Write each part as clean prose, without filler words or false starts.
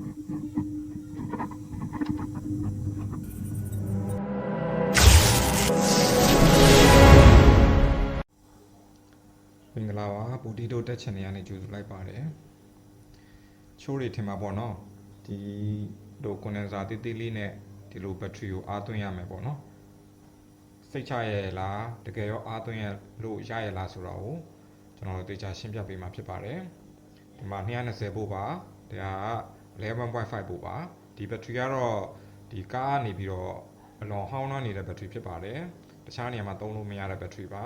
မင်္ဂလာပါဘူတီတိုတက်ချန်နယ်ကနေကြိုဆိုလိုက်ပါတယ်ချိုးတွေထင်မှာပေါ့နော်ဒီလိုကွန်ဒန်ဆာတေးသေးလေးနဲ့ဒီလိုဘက်ထရီကိုအားသွင်းရမယ်ပေါ့နော်စိတ်ချရဲလားတကယ်ရောအားသွင်းရလို့ရရလားဆိုတော့ကျွန်တော်တို့တေချာရှင်းပြပေးမှာဖြစ်ပါတယ်ဒီမှာ220ဗို့ပါဒါက 11.5 ဗို့ပါဒီဘက်ထရီကတော့ဒီကားကနေပြီးတော့အလွန်ဟောင်းနှွမ်းနေတဲ့ဘက်ထရီဖြစ်ပါတယ်တခြားနေရာမှာသုံးလို့မရတဲ့ဘက်ထရီပါ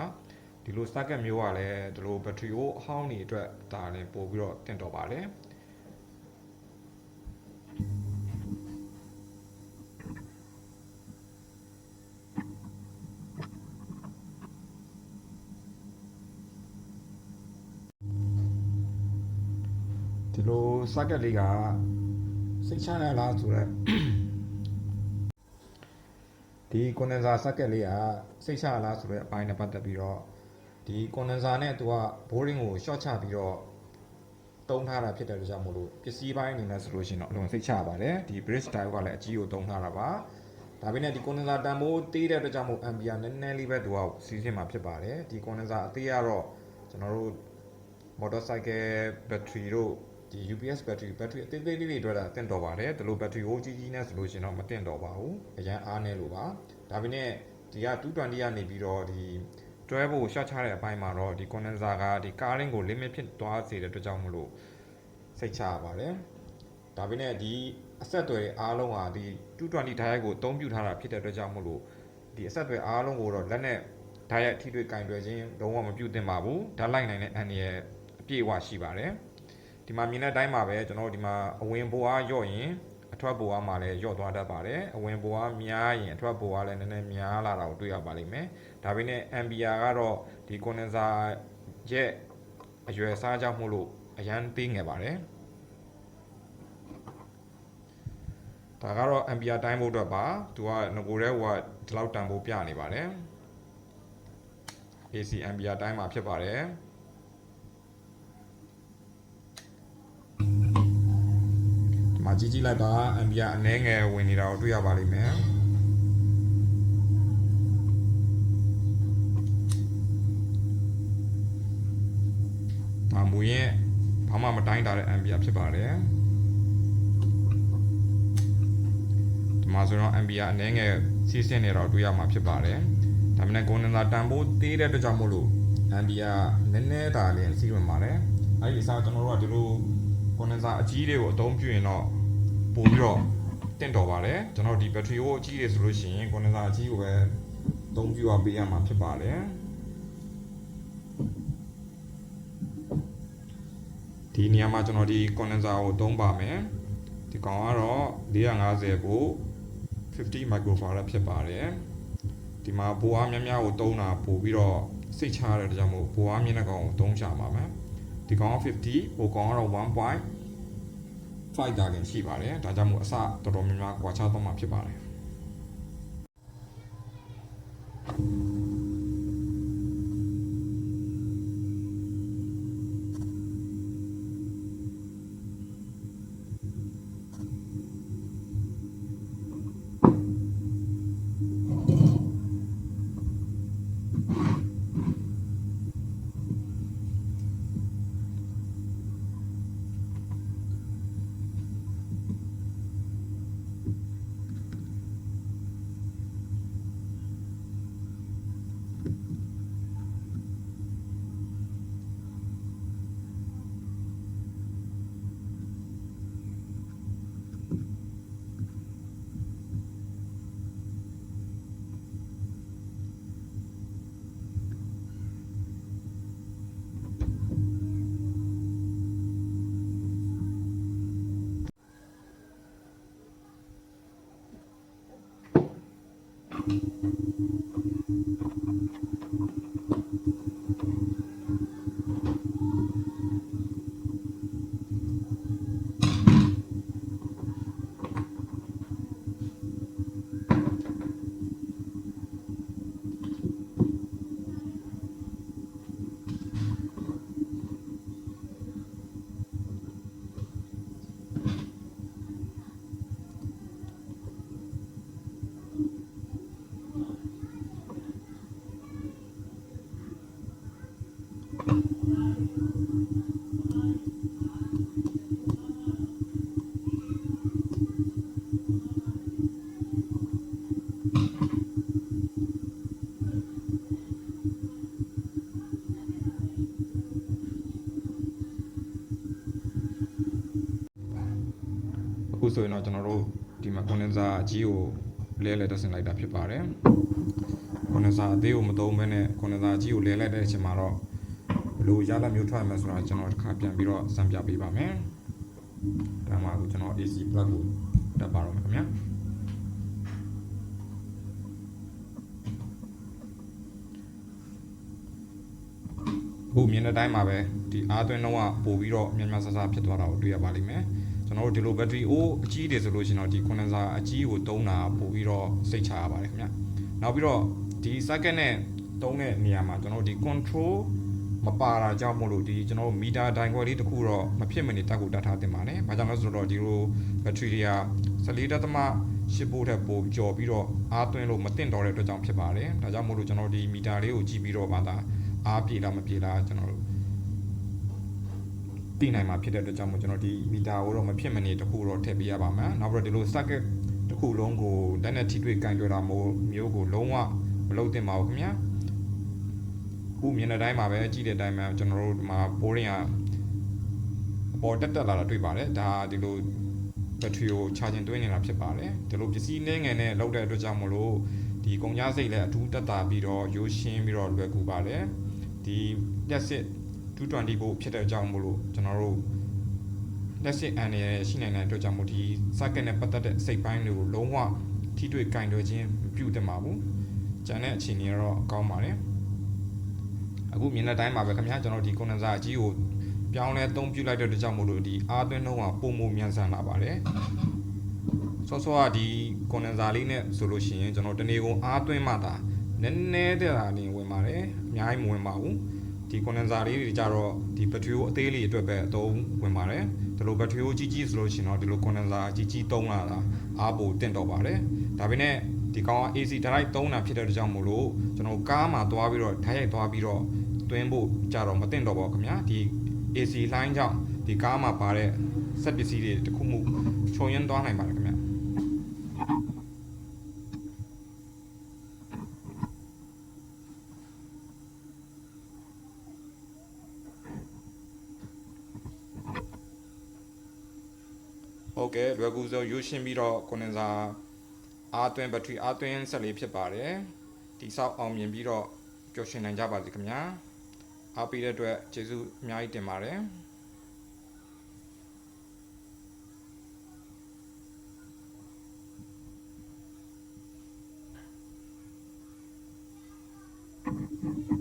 ဒီလို socket မျိုးကလည်းဒီလိုဘက်ထရီကိုအဟောင်းနေအတွက်ဒါလည်းပို့ပြီးတော့တင်တော့ပါတယ်ဒီလို socket လေးကစိတ်ချရလားဆိုတော့ဒီ condenser socket လေးကစိတ်ချရလားဆိုတော့အပိုင်းနဲ့ပတ်သက်ပြီးတော့ဒီ condenser နဲ့သူက boring ကို short ချပြီးတော့တုံးထားတာဖြစ်တဲ့အတွက်ကြောင့်မို့လို့ပစ္စည်းပိုင်းအနေနဲ့ဆိုလို့ရှိရင်တော့အလွန်စိတ်ချပါတယ်ဒီ bridge diode ကလည်းအကြီးကိုတုံးထားတာပါဒါပေမဲ့ဒီ condenser တန်ဖိုးသေးတဲ့အတွက်ကြောင့်မို့ ampere နည်းနည်းလေးပဲသူကစီးဆင်းမှာဖြစ်ပါတယ်ဒီ condenser အသေးကတော့ကျွန်တော်တို့ motorcycle battery တို့ဒီ UPS battery အသေးသေးလေးတွေအတွက်တင့်တော်ပါတယ်ဒီလို battery ကိုကြီးကြီးနဲ့ဆိုလို့ရှိရင်တော့မတင့်တော်ပါဘူးအရန်အားနည်းလို့ပါဒါပေမဲ့ဒီက220ကနေပြီးတော့ဒီတွဲဖို့ရှော့ချတဲ့အပိုင်းမှာတော့ဒီ condenser ကဒီ current ကို limit ဖြစ်သွားစေတဲ့အတွက်ကြောင့်မလို့စိတ်ချရပါတယ်ဒါပေမဲ့ဒီအဆက်အသွယ်အားလုံးဟာဒီ220 diode ကိုအသုံးပြုထားတာဖြစ်တဲ့အတွက်ကြောင့်မလို့ဒီအဆက်အသွယ်အားလုံးကိုတော့လက်နဲ့ diode ထိတွေ့ကင်တွယ်ခြင်းလုံးဝမပြုသင့်ပါဘူးဓာတ်လိုက်နိုင်တဲ့အန္တရာယ်အပြည့်အဝရှိပါတယ်ဒီမှာမြင်တဲ့အတိုင်းပါပဲကျွန်တော်ဒီမှာအဝင်ဘိုးအားရော့ရင်အထွက်ဘိုးအားမှာလည်းရော့သွားတတ်ပါတယ်အဝင်ဘိုးအားများရင်အထွက်ဘိုးအားလည်းနည်းနည်းများလာတာကိုတွေ့ရပါလိမ့်မယ်ဒါပေမဲ့ ampere ကတော့ဒီ condenser ရဲ့အရွယ်အစားကြောင့်မို့လို့အရန်သေးငယ်ပါတယ်ဒါကတော့ ampere တိုင်းဖို့အတွက်ပါသူကငကိုတဲ့ဟိုကဒီလောက်တန်ဖိုးပြနေပါတယ် AC ampere တိုင်းမှာဖြစ်ပါတယ်ဒီမှာကြည့်လိုက်ပါ ampere အနည်းငယ်ဝင်နေတာကိုတွေ့ရပါလိမ့်မယ်ဒါမူရင်ဘာမှမတိုင်းတာတဲ့ ampere ဖြစ်ပါတယ်ဒီမှာဆိုတော့ ampere အနည်းငယ်စီးဆင်းနေတော့တွေ့ရမှာဖြစ်ပါတယ်ဒါပေမဲ့ condenser တန်ဖိုးသေးတဲ့အတွက်ကြောင့်မို့လို့ ampere နည်းနည်းတာလေးစီးဝင်ပါတယ်အဲ့ဒီအစားကျွန်တော်တို့ကဒီလို condenser အကြီးတွေကိုအသုံးပြုရင်တော့ပို့ပြီးတော့တင့်တော်ပါတယ်ကျွန်တော်ဒီ battery ကိုအကြီးတွေဆိုလို့ရှိရင် condenser အကြီးကိုပဲအသုံးပြုပေးရမှာဖြစ်ပါတယ်ဒီနေရာမှာကျွန်တော်ဒီ condenser ကိုသုံးပါမယ်ဒီကောင်ကတော့450ကို50 microfarad ဖြစ်ပါတယ်ဒီမှာဘိုးအားများများကိုသုံးတာပို့ပြီးတော့စိတ်ချရတဲ့ကြောင့်မို့ဘိုးအားမြင့်တဲ့ကောင်ကိုသုံးချပါမယ်ဒီကောင်က50ဟိုကောင်ကတော့ 1.5 တာလည်းရှိပါတယ်ဒါကြောင့်မို့အစတော်တော်များများကွာခြားသွားမှာဖြစ်ပါတယ် ဆိုရင်တော့ကျွန်တော်တို့ဒီမှာ condenser အကြီးကိုလဲလဲတက်ဆင်လိုက်တာဖြစ်ပါတယ် condenser အသေးကိုမသုံးဘဲနဲ့ condenser အကြီးကိုလဲလိုက်တဲ့အချိန်မှာတော့ဘယ်လိုရလဒ်မျိုးထွက်မှာဆိုတာကျွန်တော်တစ်ခါပြန်ပြီးတော့စမ်းပြပေးပါမယ်ဒါမှအခုကျွန်တော် AC plug ကိုတက်ပါတော့မယ်ခင်ဗျာအခုမြင်တဲ့အတိုင်းမှာပဲဒီအားသွင်းတော့ပို့ပြီးတော့မြန်မြန်ဆဆဖြစ်သွားတာကိုတွေ့ရပါလိမ့်မယ်ကျွန်တော်တို့ဒီလို battery အိုးအကြီးတွေဆိုလို့ရှိရင်တော့ဒီ condenser အကြီးကိုသုံးတာပို့ပြီးတော့စိတ်ချရပါတယ်ခင်ဗျနောက်ပြီးတော့ဒီ circuit နဲ့သုံးတဲ့နေရာမှာကျွန်တော်တို့ဒီ control မပါတာကြောင့်မို့လို့ဒီကျွန်တော်တို့မီတာဒိုင်ခွဲလေးတစ်ခုတော့မဖြစ်မနေတက်ကိုတက်ထားတင်ပါတယ်။ဘာကြောင့်လဲဆိုတော့ဒီလို battery တွေက14.8 volt ထက်ပိုကျော်ပြီးတော့အားသွင်းလို့မတင်တော့တဲ့အတွက်ကြောင့်ဖြစ်ပါတယ်။ဒါကြောင့်မို့လို့ကျွန်တော်ဒီမီတာလေးကိုကြည့်ပြီးတော့မှသာအားပြေလားမပြေလားကျွန်တော်တို့သိနိုင်မှာဖြစ်တဲ့အတွက်ကြောင့်မို့ကျွန်တော်ဒီမီတာကိုတော့မဖြစ်မနေတစ်ခုတော့ထည့်ပေးရပါမယ်။နောက်ပြီးတော့ဒီလို circuit တစ်ခုလုံးကိုလက်နဲ့ထိတွေ့ကင်တွယ်တာမျိုးကိုလုံးဝမလုပ်သင့်ပါဘူးခင်ဗျာ။ခုမြင်တဲ့အတိုင်းမှာပဲကြည့်တဲ့အတိုင်းမှာကျွန်တော်တို့ဒီမှာ boring ကအပေါ်တက်လာတာတွေ့ပါတယ်ဒါဒီလို battery ကို charging သွင်းနေတာဖြစ်ပါတယ်ဒီလိုပစ္စည်းနှင်းငယ်နဲ့လောက်တဲ့အတွက်ကြောင့်မလို့ဒီကုန်ကြစိတ်လည်းအထူးတက်တာပြီးတော့ရိုးရှင်းပြီးတော့လွယ်ကူပါတယ်ဒီလက်စစ်220 volt ဖြစ်တဲ့အကြောင်းမလို့ကျွန်တော်တို့လက်စစ်အန်ရရှိနိုင်တဲ့အတွက်ကြောင့်မို့ဒီ circuit နဲ့ပတ်သက်တဲ့စိတ်ပိုင်းတွေကိုလုံးဝထိတွေ့ကင်တွယ်ခြင်းမပြုသင့်ပါဘူးကျန်တဲ့အခြေအနေတော့ကောင်းပါတယ်အခုမြင်တဲ့အတိုင်းပါပဲခင်ဗျာကျွန်တော်ဒီ condenser အကြီးကိုပြောင်းလဲအသုံးပြုလိုက်တဲ့အတွက်ကြောင့်မို့လို့ဒီအားသွင်းနှုန်းကပုံမမြန်ဆန်လာပါတယ်ဆော့ဆော့ကဒီ condenser လေးနဲ့ဆိုလို့ရှိရင်ကျွန်တော်တနေ့ကုန်အားသွင်းမှသာနည်းနည်းတည်းသာနေဝင်ပါတယ်အများကြီးမဝင်ပါဘူးဒီ condenser လေးတွေကြတော့ဒီ battery ကိုအသေးလေးအတွက်ပဲအသုံးဝင်ပါတယ်ဒီလို battery ကိုကြီးကြီးဆိုလို့ရှိရင်တော့ဒီလို condenser ကြီးကြီးသုံးလာတာအားပိုတင့်တော့ပါတယ်ဒါပေမဲ့ဒီကောင်က AC direct သုံးတာဖြစ်တဲ့အတွက်ကြောင့်မို့လို့ကျွန်တော်ကားမှာသွားပြီးတော့ဓာတ်ရိုက်သွားပြီးတော့သွင်းဖို့ကြတော့မသင့်တော့ပါဘူးခင်ဗျာဒီ AC line ကြောင့်ဒီကားမှာပါတဲ့စက်ပစ္စည်းတွေတခုမှခြုံရင်းသွားနိုင်ပါတယ်ခင်ဗျာဟုတ်ကဲ့လွယ်ကူစွာယူရှင်းပြီးတော့ condenser အားသွင်း battery အားသွင်းဆက်လေးဖြစ်ပါတယ်ဒီဆောက်အောင်မြင်ပြီးတော့ပျော်ရွှင်နိုင်ကြပါစေခင်ဗျာအားပေးတဲ့အတွက်ကျေးဇူးအများကြီးတင်ပါတယ်။